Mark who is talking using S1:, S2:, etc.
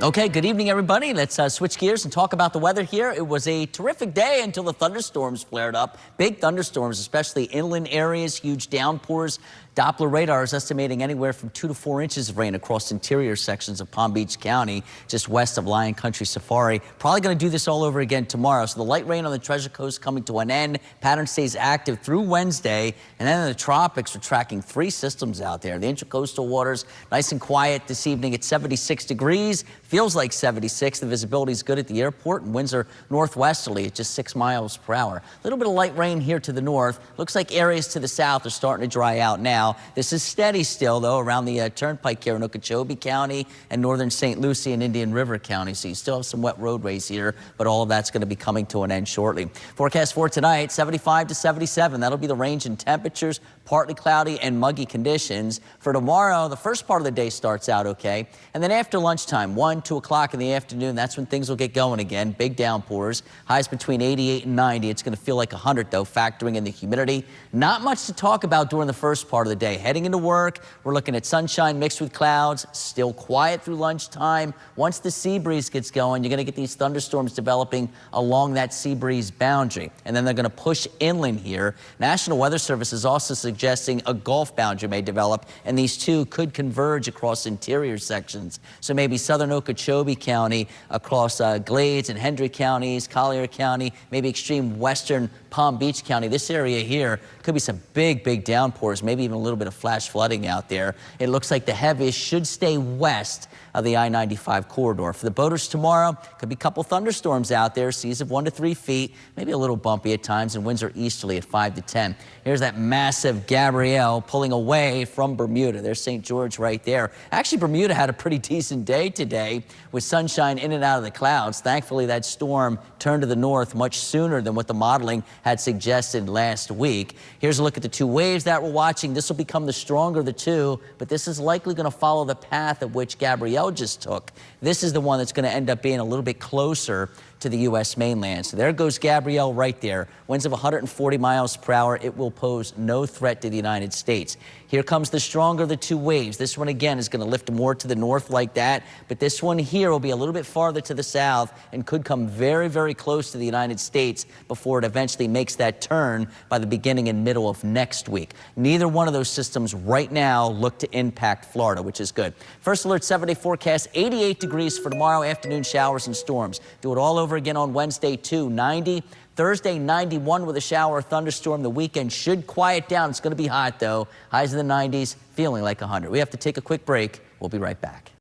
S1: Okay, good evening, everybody. Let's switch gears and talk about the weather here. It was a terrific day until the thunderstorms flared up. Big thunderstorms, especially inland areas, huge downpours. Doppler radar is estimating anywhere from 2 to 4 inches of rain across interior sections of Palm Beach County, just west of Lion Country Safari. Probably going to do this all over again tomorrow. So the light rain on the Treasure Coast coming to an end. Pattern stays active through Wednesday. And then in the tropics, we're tracking 3 systems out there. The intracoastal waters, nice and quiet this evening at 76 degrees. Feels like 76. The visibility is good at the airport, and winds are northwesterly at just 6 miles per hour. A little bit of light rain here to the north. Looks like areas to the south are starting to dry out now. This is steady still, though, around the turnpike here in Okeechobee County and northern St. Lucie and Indian River County. So you still have some wet roadways here, but all of that's going to be coming to an end shortly. Forecast for tonight, 75 to 77. That'll be the range in temperatures, partly cloudy and muggy conditions. For tomorrow, the first part of the day starts out okay. And then after lunchtime, 1, 2 o'clock in the afternoon, that's when things will get going again. Big downpours, highs between 88 and 90. It's going to feel like 100, though, factoring in the humidity. Not much to talk about during the first part of the day. Heading into work, we're looking at sunshine mixed with clouds, still quiet through lunchtime. Once the sea breeze gets going, you're going to get these thunderstorms developing along that sea breeze boundary. And then they're going to push inland here. National Weather Service is also suggesting a Gulf boundary may develop, and these two could converge across interior sections. So maybe southern Okeechobee County across Glades and Hendry counties, Collier County, maybe extreme western Palm Beach County. This area here could be some big downpours, maybe even a little bit of flash flooding out there. It looks like the heaviest should stay west of the I-95 corridor. For the boaters tomorrow, could be a couple thunderstorms out there, seas of 1 to 3 feet, maybe a little bumpy at times, and winds are easterly at 5 to 10. Here's that massive Gabrielle pulling away from Bermuda. There's St. George right there. Actually, Bermuda had a pretty decent day today with sunshine in and out of the clouds. Thankfully, that storm turned to the north much sooner than what the modeling had suggested last week. Here's a look at the 2 waves that we're watching. This will become the stronger of the 2, but this is likely going to follow the path of which Gabrielle just took. This is the one that's going to end up being a little bit closer to the U.S. mainland. So there goes Gabrielle right there. Winds of 140 miles per hour. It will pose no threat to the United States. Here comes the stronger of the 2 waves. This one again is going to lift more to the north like that, but this one here will be a little bit farther to the south and could come very close to the United States before it eventually makes that turn by the beginning and middle of next week. Neither one of those systems right now look to impact Florida, which is good. First alert 7-day forecast, 88 degrees for tomorrow, afternoon showers and storms. Do it all over again on Wednesday too, 90. Thursday, 91 with a shower or thunderstorm. The weekend should quiet down. It's going to be hot, though. Highs in the 90s, feeling like 100. We have to take a quick break. We'll be right back.